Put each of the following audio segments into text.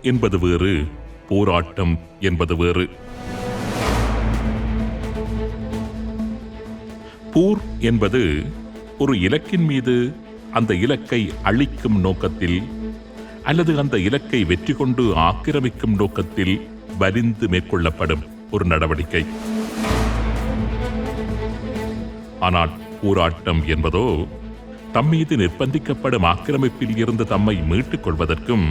என்பது வேறு, போராட்டம் என்பது வேறு. போர் என்பது ஒரு இலக்கின் மீது அந்த இலக்கை அழிக்கும் நோக்கத்தில் அல்லது அந்த இலக்கை வெற்றி கொண்டு ஆக்கிரமிக்கும் நோக்கத்தில் வலிந்து மேற்கொள்ளப்படும் ஒரு நடவடிக்கை. ஆனால் போராட்டம் என்பதோ தம்மீது நிர்பந்திக்கப்படும் ஆக்கிரமிப்பில் இருந்து தம்மை மீட்டுக் கொள்வதற்கும்,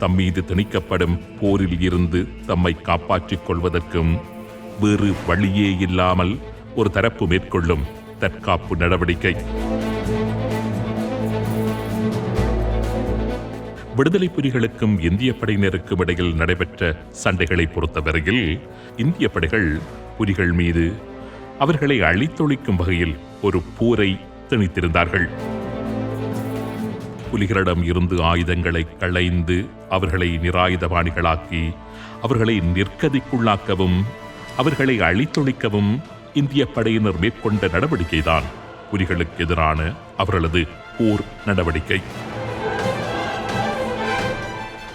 தம்மீது திணிக்கப்படும் போரில் இருந்து தம்மை காப்பாற்றிக் கொள்வதற்கும் வேறு வழியே இல்லாமல் ஒரு தரப்பு மேற்கொள்ளும் தற்காப்பு நடவடிக்கை. விடுதலை புலிகளுக்கும் இந்திய படையினருக்கும் இடையில் நடைபெற்ற சண்டைகளை பொறுத்தவரையில் இந்திய படைகள் புலிகள் மீது அவர்களை அழித்தொழிக்கும் வகையில் ஒரு போரை திணித்திருந்தார்கள். புலிகளிடம் இருந்து ஆயுதங்களை களைந்து அவர்களை நிராயுதபாணிகளாக்கி அவர்களை நிர்கதிக்குள்ளாக்கவும் அவர்களை அழித்தொழிக்கவும் இந்திய படையினர் மேற்கொண்ட நடவடிக்கைதான் புலிகளுக்கு எதிரான அவர்களது போர் நடவடிக்கை.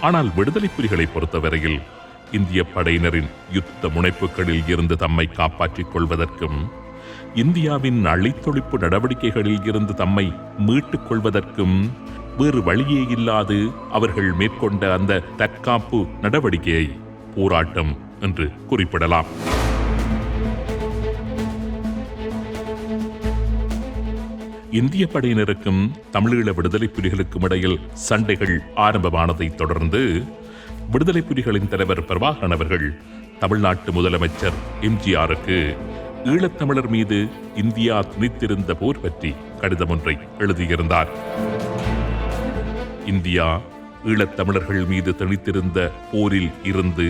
ஆனால் விடுதலை புலிகளை பொறுத்தவரையில் இந்திய படையினரின் யுத்த முனைப்புகளில் இருந்து தம்மை காப்பாற்றிக் கொள்வதற்கும் இந்தியாவின் அழித்தொழிப்பு நடவடிக்கைகளில் இருந்து தம்மை மீட்டுக் கொள்வதற்கும் வேறு வழியே இல்லாது அவர்கள் மேற்கொண்ட அந்த தற்காப்பு நடவடிக்கையை போராட்டம் என்று குறிப்பிடலாம். இந்திய படையினருக்கும் தமிழீழ விடுதலை புலிகளுக்கும் இடையில் சண்டைகள் ஆரம்பமானதை தொடர்ந்து விடுதலை புலிகளின் தலைவர் பிரபாகரன் அவர்கள் தமிழ்நாட்டு முதலமைச்சர் எம்ஜிஆருக்கு ஈழத்தமிழர் மீது இந்தியா திணித்திருந்த போர் பற்றி கடிதம் ஒன்றை எழுதியிருந்தார். இந்தியா ஈழத்தமிழர்கள் மீது திணித்திருந்த போரில் இருந்து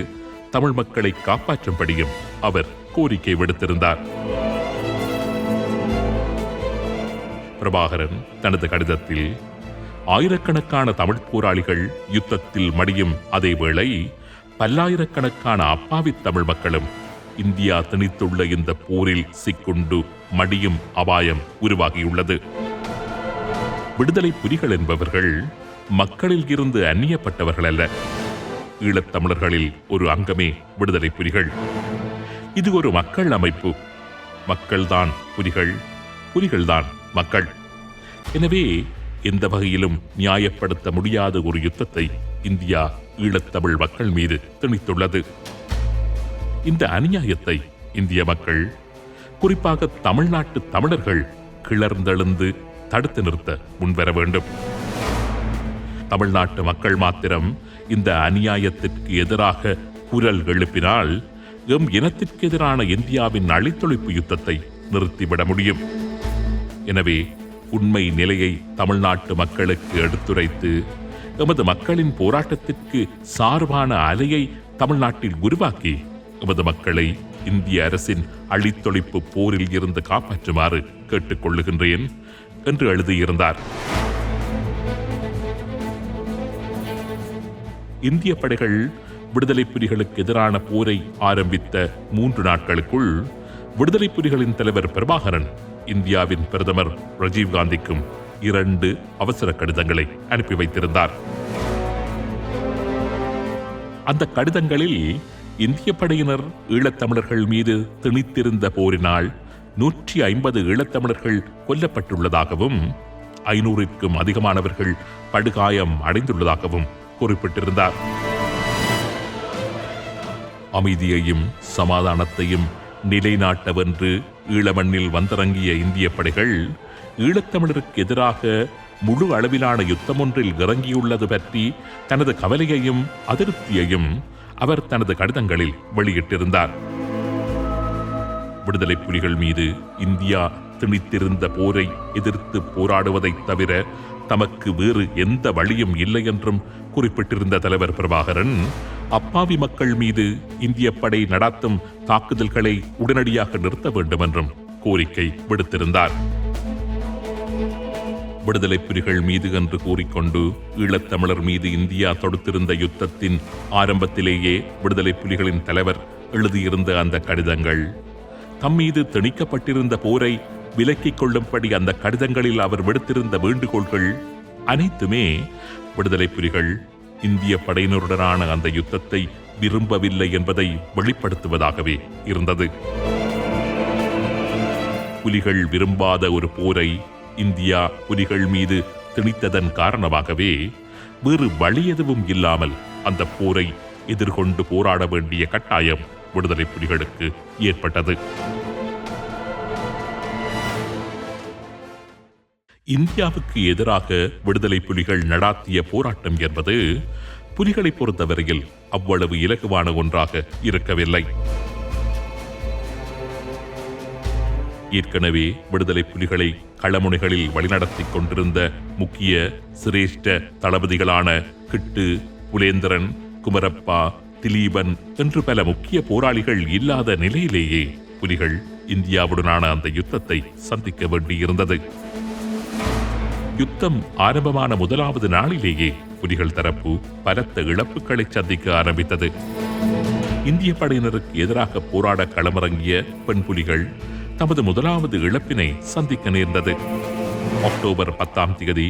தமிழ் மக்களை காப்பாற்றும்படியும் அவர் கோரிக்கை விடுத்திருந்தார். பிரபாகரன் தனது கடிதத்தில் ஆயிரக்கணக்கான தமிழ் போராளிகள் யுத்தத்தில் மடியும் அதேவேளை பல்லாயிரக்கணக்கான அப்பாவி தமிழ் மக்களும் இந்தியா திணித்துள்ள இந்த போரில் சிக்குண்டு மடியும் அபாயம் உருவாகியுள்ளது. விடுதலை புலிகள் என்பவர்கள் மக்களில் இருந்து அந்நியப்பட்டவர்கள் அல்ல. ஈழத்தமிழர்களில் ஒரு அங்கமே விடுதலை புலிகள். இது ஒரு மக்கள் அமைப்பு. மக்கள்தான் புலிகள், புலிகள்தான் மக்கள். எனவே எந்த வகையிலும் நியாயப்படுத்த முடியாத ஒரு யுத்தத்தை இந்தியா ஈழத்தமிழ் மக்கள் மீது திணித்துள்ளது. இந்த அநியாயத்தை இந்திய மக்கள், குறிப்பாக தமிழ்நாட்டு தமிழர்கள் கிளர்ந்தெழுந்து தடுத்து நிறுத்த முன்வர வேண்டும். தமிழ்நாட்டு மக்கள் மாத்திரம் இந்த அநியாயத்திற்கு எதிராக குரல் எழுப்பினால் எம் இனத்திற்கு எதிரான இந்தியாவின் அழித்தொழிப்பு யுத்தத்தை நிறுத்திவிட முடியும். எனவே உண்மை நிலையை தமிழ்நாட்டு மக்களுக்கு எடுத்துரைத்து எமது மக்களின் போராட்டத்திற்கு சார்பான அலையை தமிழ்நாட்டில் உருவாக்கி எமது மக்களை இந்திய அரசின் அழித்தொழிப்பு போரில் இருந்து காப்பாற்றுமாறு கேட்டுக்கொள்ளுகின்றேன் என்று எழுதியிருந்தார். இந்திய படைகள் விடுதலை புலிகளுக்கு எதிரான போரை ஆரம்பித்த 3 நாட்களுக்குள் விடுதலை புலிகளின் தலைவர் பிரபாகரன் இந்தியாவின் பிரதமர் ராஜீவ்காந்திக்கும் 2 அவசர கடிதங்களை அனுப்பி வைத்திருந்தார். அந்த கடிதங்களில் இந்திய படையினர் ஈழத்தமிழர்கள் மீது திணித்திருந்த போரினால் 150 ஈழத்தமிழர்கள் கொல்லப்பட்டுள்ளதாகவும் 500க்கும் அதிகமானவர்கள் படுகாயம் அடைந்துள்ளதாகவும் குறிப்பிட்டிருந்தார். அமைதியையும் சமாதானத்தையும் நிலைநாட்டவென்று ஈழமண்ணில் வந்திறங்கிய இந்திய படைகள் ஈழத்தமிழருக்கு எதிராக முழு அளவிலான யுத்தம் ஒன்றில் இறங்கியுள்ளது பற்றி தனது கவலையையும் அதிருப்தியையும் அவர் தனது கடிதங்களில் வெளியிட்டிருந்தார். விடுதலை புலிகள் மீது இந்தியா திணித்திருந்த போரை எதிர்த்து போராடுவதைத் தவிர தமக்கு வேறு எந்த வழியும் இல்லை என்றும் குறிப்பிட்டிருந்த தலைவர் பிரபாகரன் அப்பாவி மக்கள் மீது இந்திய படை நடாத்தும் தாக்குதல்களை உடனடியாக நிறுத்த வேண்டும் என்றும் கோரிக்கை விடுத்திருந்தார். விடுதலை புலிகள் மீது என்று கூறிக்கொண்டு ஈழத்தமிழர் மீது இந்தியா தொடுத்திருந்த யுத்தத்தின் ஆரம்பத்திலேயே விடுதலை புலிகளின் தலைவர் எழுதியிருந்த அந்த கடிதங்கள், தம்மீது திணிக்கப்பட்டிருந்த போரை விலக்கிக் கொள்ளும்படி அந்த கடிதங்களில் அவர் விடுத்திருந்த வேண்டுகோள்கள் அனைத்துமே விடுதலை புலிகள் இந்திய படையினருடனான அந்த யுத்தத்தை விரும்பவில்லை என்பதை வெளிப்படுத்துவதாகவே இருந்தது. புலிகள் விரும்பாத ஒரு போரை இந்தியா புலிகள் மீது திணித்ததன் காரணமாகவே வேறு வழி எதுவும் இல்லாமல் அந்த போரை எதிர்கொண்டு போராட வேண்டிய கட்டாயம் விடுதலை புலிகளுக்கு ஏற்பட்டது. இந்தியாவுக்கு எதிராக விடுதலை புலிகள் நடாத்திய போராட்டம் என்பது புலிகளை பொறுத்தவரையில் அவ்வளவு இலகுவான ஒன்றாக இருக்கவில்லை. ஏற்கனவே விடுதலை புலிகளை களமுனைகளில் வழிநடத்திக் கொண்டிருந்த முக்கிய சிரேஷ்ட தளபதிகளான கிட்டு, புலேந்திரன், குமரப்பா, திலீபன் என்று பல முக்கிய போராளிகள் இல்லாத நிலையிலேயே புலிகள் இந்தியாவுடனான அந்த யுத்தத்தை சந்திக்க வேண்டியிருந்தது. யுத்தம் ஆரம்பமான முதலாவது நாளிலேயே புலிகள் தரப்பு பலத்த இழப்புகளை சந்திக்க ஆரம்பித்தது. இந்திய படையினருக்கு எதிராக போராட களமிறங்கிய பெண் புலிகள் தமது முதலாவது இழப்பினை சந்திக்க நேர்ந்தது. அக்டோபர் 10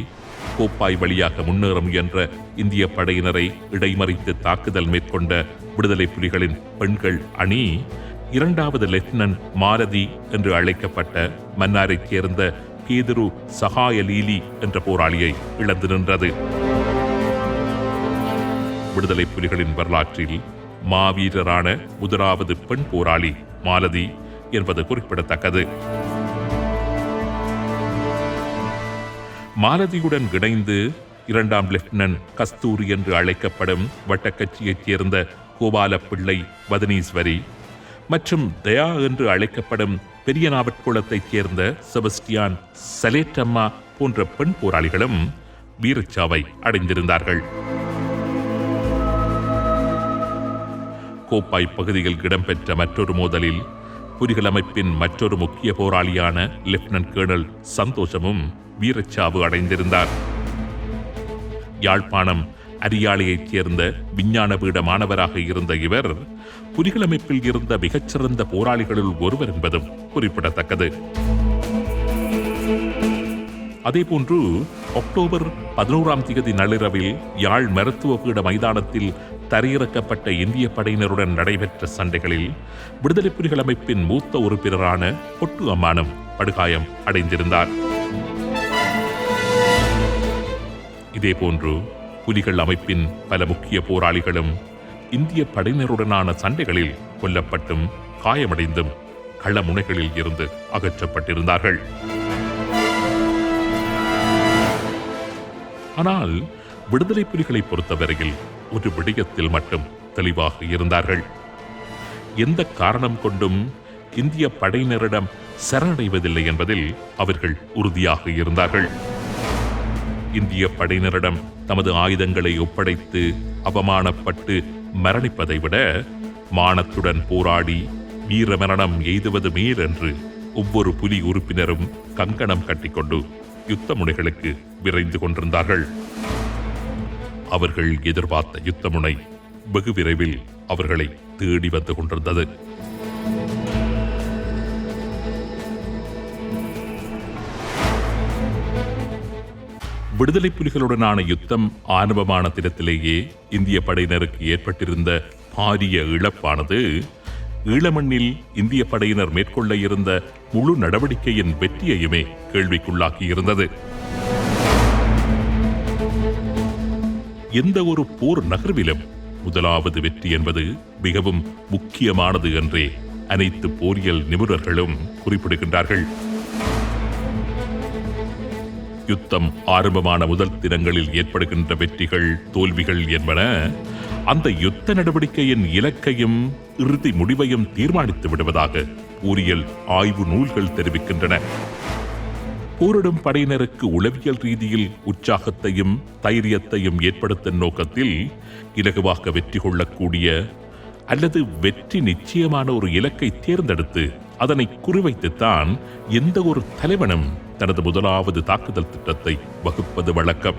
கோப்பாய் வழியாக முன்னேற முயன்ற இந்திய படையினரை இடைமறித்து தாக்குதல் மேற்கொண்ட விடுதலை புலிகளின் பெண்கள் அணி 2வது லெப்டினன்ட் மாலதி என்று அழைக்கப்பட்ட மன்னாரைச் சேர்ந்த கேதுரு சகாயலீலி என்ற போராளியை இழந்து நின்றது. விடுதலை புலிகளின் வரலாற்றில் மாவீரரான முதலாவது பெண் போராளி மாலதி என்பது குறிப்பிடத்தக்கது. மாலதியுடன் இணைந்து 2ஆம் லெப்டினன்ட் கஸ்தூரி என்று அழைக்கப்படும் வட்டக்கட்சியைச் சேர்ந்த கோபாலப்பிள்ளை வதனீஸ்வரி மற்றும் தயா என்று அழைக்கப்படும் பெரியநாவற்குளத்தைச் சேர்ந்த செபஸ்டியான் சலேட்டம்மா போன்ற பெண் போராளிகளும் வீரச்சாவை அடைந்திருந்தார்கள். கோப்பாய் பகுதியில் இடம்பெற்ற மற்றொரு மோதலில் புலிகள் அமைப்பின் மற்றொரு முக்கிய போராளியான லெப்டினன்ட் கேர்னல் சந்தோஷமும் வீரச்சாவு அடைந்திருந்தார். யாழ்ப்பாணம் அரியாலையைச் சேர்ந்த விஞ்ஞான பீட மாணவராக இருந்த இவர் புலிகள் அமைப்பில் இருந்த மிகச்சிறந்த போராளிகளுள் ஒருவர் என்பதும் குறிப்பிடத்தக்கது. அதேபோன்று அக்டோபர் 11 நள்ளிரவில் யாழ் மருத்துவ பீட மைதானத்தில் தரையிறக்கப்பட்ட இந்திய படையினருடன் நடைபெற்ற சண்டைகளில் விடுதலை புலிகள் அமைப்பின் மூத்த உறுப்பினரான பொட்டு அம்மானும் படுகாயம் அடைந்திருந்தார். இதேபோன்று புலிகள் அமைப்பின் பல முக்கிய போராளிகளும் இந்திய படையினருடனான சண்டைகளில் கொல்லப்பட்டும் காயமடைந்தும் களமுனைகளில் இருந்து அகற்றப்பட்டிருந்தார்கள். ஆனால் விடுதலை புலிகளை பொறுத்தவரையில் ஒரு விடயத்தில் மட்டும் தெளிவாக இருந்தார்கள். எந்த காரணம் கொண்டும் இந்திய படையினரிடம் சரணடைவதில்லை என்பதில் அவர்கள் உறுதியாக இருந்தார்கள். இந்திய படையினரிடம் தமது ஆயுதங்களை ஒப்படைத்து அவமானப்பட்டு மரணிப்பதை விட மானத்துடன் போராடி வீரமரணம் எய்துவது மேல் என்று ஒவ்வொரு புலி உறுப்பினரும் கங்கணம் கட்டிக்கொண்டு யுத்த முனைகளுக்கு விரைந்து கொண்டிருந்தார்கள். அவர்கள் எதிர்பார்த்த யுத்த முனை வெகு விரைவில் அவர்களை தேடி வந்து கொண்டிருந்தது. விடுதலை புலிகளுடனான யுத்தம் ஆரம்பமான தினத்திலேயே இந்திய படையினருக்கு ஏற்பட்டிருந்த பாரிய இழப்பானது ஈழமண்ணில் இந்திய படையினர் மேற்கொள்ள இருந்த முழு நடவடிக்கையின் வெற்றியையுமே கேள்விக்குள்ளாக்கியிருந்தது. எந்த ஒரு போர் நகர்விலும் முதலாவது வெற்றி என்பது மிகவும் முக்கியமானது என்றே அனைத்து போரியல் நிபுணர்களும் குறிப்பிடுகின்றார்கள். யுத்தம் ஆரம்பமான முதல் தினங்களில் ஏற்படுகின்ற வெற்றிகள் தோல்விகள் என்பன அந்த யுத்த நடவடிக்கையின் இலக்கையும் இறுதி முடிவையும் தீர்மானித்து விடுவதாக போரியல் ஆய்வு நூல்கள் தெரிவிக்கின்றன. போரிடும் படையினருக்கு உளவியல் ரீதியில் உற்சாகத்தையும் தைரியத்தையும் ஏற்படுத்தும் நோக்கத்தில் இலகுவாக வெற்றி கொள்ளக்கூடிய அல்லது வெற்றி நிச்சயமான ஒரு இலக்கை தேர்ந்தெடுத்து அதனை குறிவைத்துத்தான் எந்த ஒரு தலைவனும் தனது முதலாவது தாக்குதல் திட்டத்தை வகுப்பது வழக்கம்.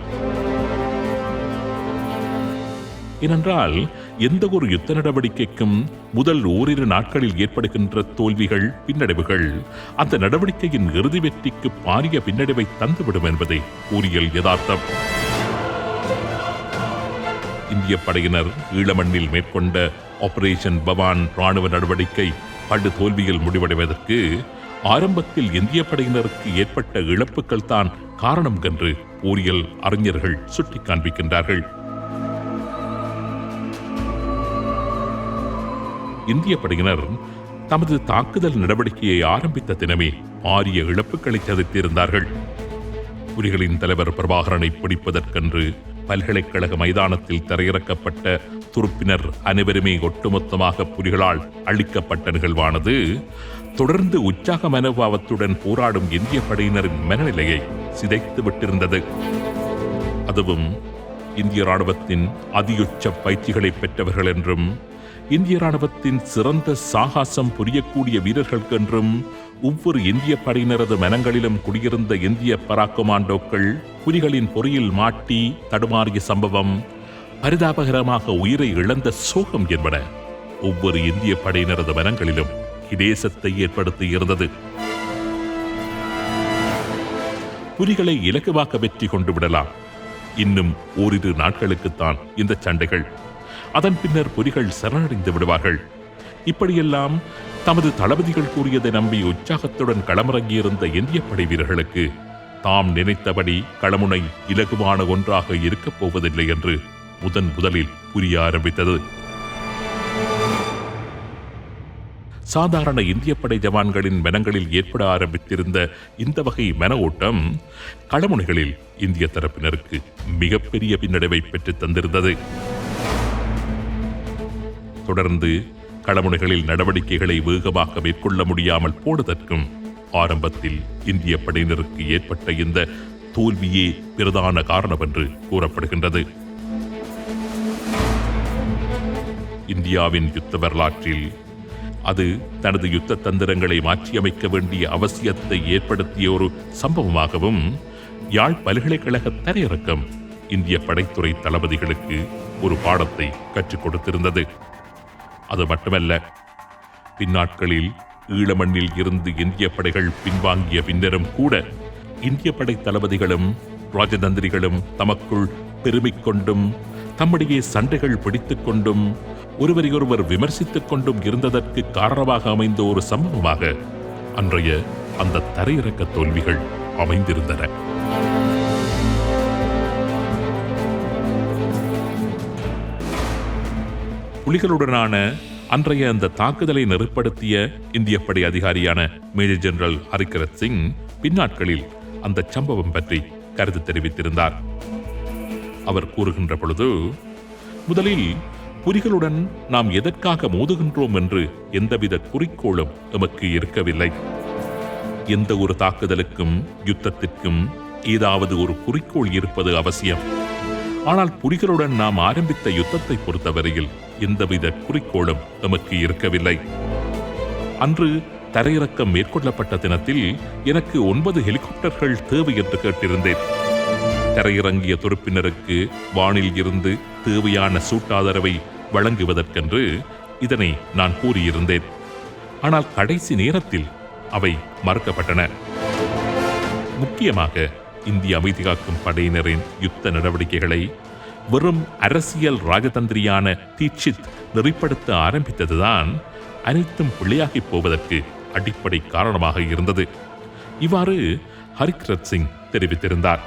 ஏனென்றால் எந்த ஒரு யுத்த நடவடிக்கைக்கும் முதல் ஓரிரு நாட்களில் ஏற்படுகின்ற தோல்விகள் பின்னடைவுகள் அந்த நடவடிக்கையின் இறுதி வெற்றிக்கு பாரிய பின்னடைவை தந்துவிடும் என்பதே போரியல் யதார்த்தம். இந்திய படையினர் ஈழமண்ணில் மேற்கொண்ட ஆபரேஷன் பவான் ராணுவ நடவடிக்கை படு தோல்வியில் முடிவடைவதற்கு ஆரம்பத்தில் இந்திய படையினருக்கு ஏற்பட்ட இழப்புகள் தான் காரணம் என்று போரியல் அறிஞர்கள் சுட்டிக் காண்பிக்கின்றார்கள். இந்திய படையினர் தமது தாக்குதல் நடவடிக்கையை ஆரம்பித்த தினமே பாரிய இழப்புகளை சந்தித்திருந்தார்கள். புலிகளின் தலைவர் பிரபாகரனை பிடிப்பதற்கென்று பல்கலைக்கழக மைதானத்தில் தரையிறக்கப்பட்ட துருப்பினர் அனைவருமே ஒட்டுமொத்தமாக புலிகளால் அழிக்கப்பட்ட நிகழ்வானது தொடர்ந்து உற்சாக மனோபாவத்துடன் போராடும் இந்திய படையினரின் மனநிலையை சிதைத்து விட்டிருந்தது. அதுவும் இந்திய ராணுவத்தின் அதியுச்ச பயிற்சிகளை பெற்றவர்கள் என்றும் இந்திய ராணுவத்தின் சிறந்த சாகசம் புரியக்கூடிய வீரர்கள் என்றும் ஒவ்வொரு இந்திய படையினரது மனங்களிலும் குடியிருந்த இந்திய பராக்கமாண்டோக்கள் புலிகளின் பொறியில் மாட்டி தடுமாறிய சம்பவம், பரிதாபகரமாக உயிரை இழந்த சோகம் என்பன ஒவ்வொரு இந்திய படையினரது மனங்களிலும் கிதேசத்தை ஏற்படுத்தி இருந்தது. புலிகளை இலகுவாக வெற்றி கொண்டு விடலாம், இன்னும் ஓரிரு நாட்களுக்குத்தான் இந்த சண்டைகள், அதன் பின்னர் புலிகள் சரணடைந்து விடுவார்கள். இப்படியெல்லாம் தமது தளபதிகள் கூறியதை நம்பி உற்சாகத்துடன் களமிறங்கியிருந்த இந்திய படை வீரர்களுக்கு தாம் நினைத்தபடி களமுனை இலகுவான ஒன்றாக இருக்கப் போவதில்லை என்று முதலில் புரிய ஆரம்பித்தது. சாதாரண இந்திய படை ஜவான்களின் மனங்களில் ஏற்பட ஆரம்பித்திருந்த இந்த வகை மன ஓட்டம் களமுனைகளில் இந்திய தரப்பினருக்கு மிகப்பெரிய பின்னடைவை பெற்றுத் தந்திருந்தது. தொடர்ந்து களமுனைகளில் நடவடிக்கைகளை வேகமாக மேற்கொள்ள முடியாமல் போனதற்கும் ஆரம்பத்தில் இந்திய படையினருக்கு ஏற்பட்ட இந்த தோல்வியே பிரதான காரணம் என்று கூறப்படுகின்றது. இந்தியாவின் யுத்த வரலாற்றில் அது தனது யுத்த தந்திரங்களை மாற்றியமைக்க வேண்டிய அவசியத்தை ஏற்படுத்திய ஒரு சம்பவமாகவும் யாழ் பல்கலைக்கழக தரையிறக்கம் இந்திய படைத்துறை தளபதிகளுக்கு ஒரு பாடத்தை கற்றுக் கொடுத்திருந்தது. அது மட்டுமல்ல, பின்னாட்களில் ஈழமண்ணில் இருந்து இந்திய படைகள் பின்வாங்கிய பின்னரும் கூட இந்திய படை தளபதிகளும் ராஜதந்திரிகளும் தமக்குள் பெருமிக் கொண்டும் தம்முடைய சண்டைகள் பிடித்துக் கொண்டும் ஒருவரையொருவர் விமர்சித்துக் கொண்டும் இருந்ததற்கு காரணமாக அமைந்த ஒரு சம்பவமாக அன்றைய அந்த தரையிறக்க தோல்விகள் அமைந்திருந்தன. புலிகளுடனான அன்றைய அந்த தாக்குதலை நெருப்படுத்திய இந்திய படை அதிகாரியான மேஜர் ஜெனரல் ஹரிகரத் சிங் பின்னாட்களில் அந்த சம்பவம் பற்றி கருத்து தெரிவித்திருந்தார். அவர் கூறுகின்ற பொழுது, முதலில் புலிகளுடன் நாம் எதற்காக மோதுகின்றோம் என்று எந்தவித குறிக்கோளும் எமக்கு இருக்கவில்லை. எந்த ஒரு தாக்குதலுக்கும் யுத்தத்திற்கும் ஏதாவது ஒரு குறிக்கோள் இருப்பது அவசியம். ஆனால் புலிகளுடன் நாம் ஆரம்பித்த யுத்தத்தை பொறுத்தவரையில் எந்தவித குறிக்கோளும் எமக்கு இருக்கவில்லை. அன்று தரையிறக்கம் மேற்கொள்ளப்பட்ட தினத்தில் எனக்கு 9 ஹெலிகாப்டர்கள் தேவை என்று கேட்டிருந்தேன். தரையிறங்கிய துருப்பினருக்கு வானில் இருந்து தேவையான சூட்டாதரவை வழங்குவதற்கென்று இதனை நான் கூறியிருந்தேன். ஆனால் கடைசி நேரத்தில் அவை மறுக்கப்பட்டன. முக்கியமாக இந்திய அமைதி காக்கும் படையினரின் யுத்த நடவடிக்கைகளை வெறும் அரசியல் ராஜதந்திரியான தீட்சித் நெறிப்படுத்த ஆரம்பித்ததுதான் அனைத்தும் பிழையாகி போவதற்கு அடிப்படை காரணமாக இருந்தது. இவ்வாறு ஹரிகரத் சிங் தெரிவித்திருந்தார்.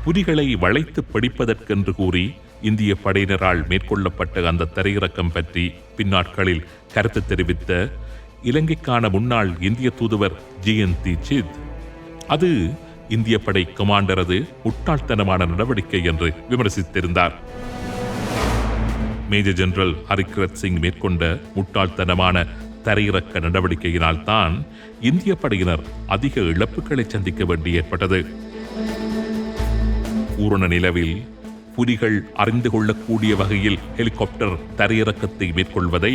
புலிகளை வளைத்து பிடிப்பதற்கென்று கூறி இந்திய படையினரால் மேற்கொள்ளப்பட்ட அந்த தரையிறக்கம் பற்றி பின்னாட்களில் கருத்து தெரிவித்த இலங்கைக்கான முன்னாள் இந்திய தூதுவர் ஜி.என். தீட்சித், அது இந்திய படை கமாண்டரது முட்டாள்தனமான நடவடிக்கை என்று விமர்சித்திருந்தார். மேஜர் ஜெனரல் ஹரிகரத் சிங் மேற்கொண்ட முட்டாள்தனமான தரையிறக்க நடவடிக்கையினால் தான் இந்திய படையினர் அதிக இழப்புகளை சந்திக்க வேண்டி ஏற்பட்டது. பூரண நிலவில் புலிகள் அறிந்து கொள்ளக்கூடிய வகையில் ஹெலிகாப்டர் தரையிறக்கத்தை மேற்கொள்வதை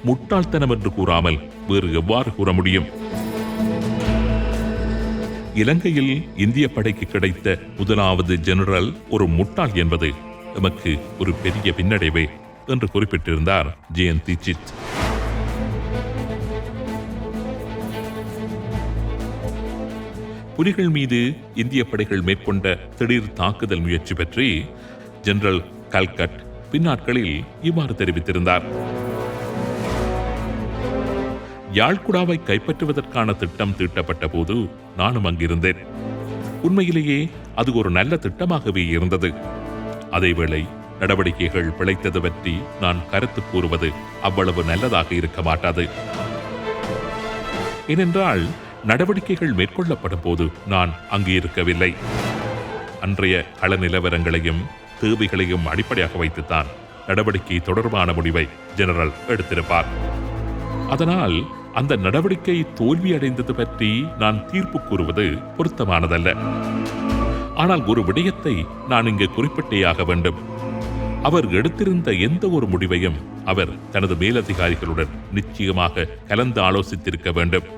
முட்டாள்தனம் என்று கூறாமல் வேறு எவ்வாறு கூற முடியும்? இலங்கையில் இந்திய படைக்கு கிடைத்த முதலாவது ஜெனரல் ஒரு முட்டாள் என்பது எமக்கு ஒரு பெரிய பின்னடைவே என்று குறிப்பிட்டிருந்தார் ஜி.என். தீட்சித். புலிகள் மீது இந்திய படைகள் மேற்கொண்ட திடீர் தாக்குதல் முயற்சி பற்றி ஜெனரல் கல்கட் பின்னாட்களில் இவ்வாறு தெரிவித்திருந்தார். யாழ்குடாவை கைப்பற்றுவதற்கான திட்டம் தீட்டப்பட்ட போது நானும் அங்கிருந்தேன். உண்மையிலேயே அது ஒரு நல்ல திட்டமாகவே இருந்தது. அதேவேளை நடவடிக்கைகள் பிழைத்தது பற்றி நான் கருத்து கூறுவது அவ்வளவு நல்லதாக இருக்க மாட்டாது. ஏனென்றால் நடவடிக்கைகள் மேற்கொள்ளப்படும் போது நான் அங்கே இருக்கவில்லை. அன்றைய கள நிலவரங்களையும் தேவைகளையும் அடிப்படையாக வைத்துத்தான் நடவடிக்கை தொடர்பான முடிவை ஜெனரல் எடுத்திருப்பார். அதனால் அந்த நடவடிக்கை தோல்வியடைந்தது பற்றி நான் தீர்ப்பு கூறுவது பொருத்தமானதல்ல. ஆனால் ஒரு விடயத்தை நான் இங்கு குறிப்பிட்டேயாக வேண்டும். அவர் எடுத்திருந்த எந்த ஒரு முடிவையும் அவர் தனது மேலதிகாரிகளுடன் நிச்சயமாக கலந்து ஆலோசித்திருக்க வேண்டும்.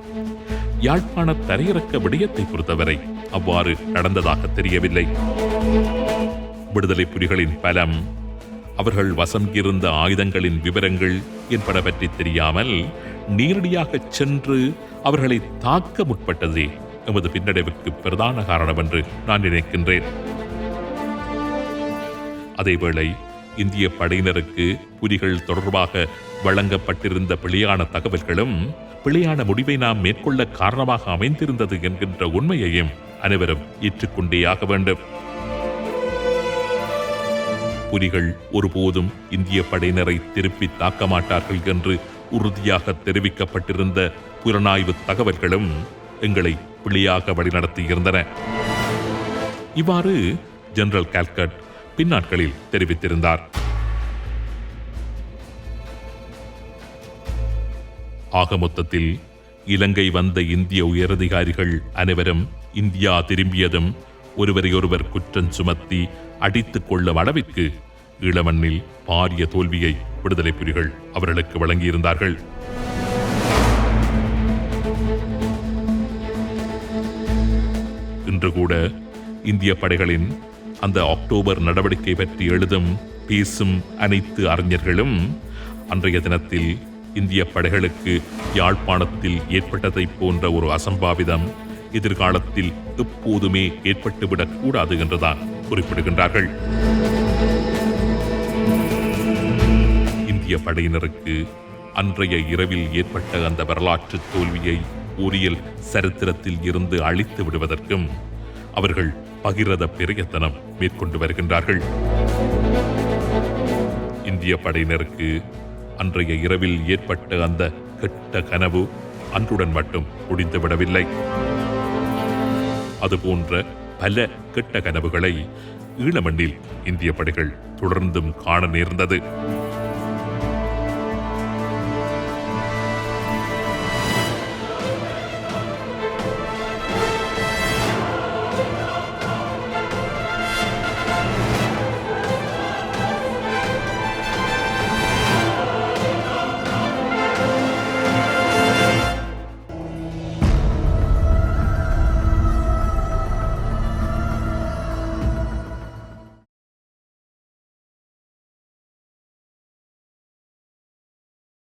யாழ்ப்பாண தரையிறக்க விடயத்தை பொறுத்தவரை அவ்வாறு நடந்ததாக தெரியவில்லை. விடுதலை புலிகளின் பலம், அவர்கள் வசம் இருந்த ஆயுதங்களின் விவரங்கள் என்பன பற்றி தெரியாமல் நேரடியாக சென்று அவர்களை தாக்க முற்பட்டதே எமது பின்னடைவுக்கு பிரதான காரணம் என்று நான் நினைக்கின்றேன். அதேவேளை இந்திய படையினருக்கு புலிகள் தொடர்பாக வழங்கப்பட்டிருந்த பிழையான தகவல்களும் பிழையான முடிவை நாம் மேற்கொள்ள காரணமாக அமைந்திருந்தது என்கின்ற உண்மையையும் அனைவரும் ஏற்றுக்கொண்டேயாக வேண்டும். புலிகள் ஒருபோதும் இந்திய படையினரை திருப்பி தாக்க மாட்டார்கள் என்று உறுதியாக தெரிவிக்கப்பட்டிருந்த புலனாய்வு தகவல்களும் எங்களை பிழையாக வழிநடத்தியிருந்தன. இவ்வாறு ஜெனரல் கல்கட் பின்னாட்களில் தெரிவித்திருந்தார். ஆக மொத்தத்தில் இலங்கை வந்த இந்திய உயரதிகாரிகள் அனைவரும் இந்தியா திரும்பியதும் ஒருவரையொருவர் குற்றம் சுமத்தி அடித்துக் கொள்ளும் அளவிற்கு ஈழமண்ணில் பாரிய தோல்வியை விடுதலை புலிகள் அவர்களுக்கு வழங்கியிருந்தார்கள். இன்று கூட இந்திய படைகளின் அந்த அக்டோபர் நடவடிக்கை பற்றி எழுதும் பேசும் அனைத்து அறிஞர்களும் அன்றைய தினத்தில் இந்திய படைகளுக்கு யாழ்ப்பாணத்தில் ஏற்பட்டதை போன்ற ஒரு அசம்பாவிதம் எதிர்காலத்தில் எப்போதுமே ஏற்பட்டுவிடக் கூடாது என்றுதான் குறிப்பிடுகின்றார்கள். இந்திய படையினருக்கு அன்றைய இரவில் ஏற்பட்ட அந்த வரலாற்று தோல்வியை ஓரியல் சரித்திரத்தில் இருந்து அழித்து விடுவதற்கும் அவர்கள் பகிரத பிரயத்தனம் மேற்கொண்டு வருகின்றார்கள். இந்திய படையினருக்கு அன்றைய இரவில் ஏற்பட்ட அந்த கெட்ட கனவு அன்றுடன் மட்டும் முடிந்துவிடவில்லை. அதுபோன்ற பல கெட்ட கனவுகளை ஈழமண்ணில் இந்திய படைகள் தொடர்ந்தும் காண நேர்ந்தது.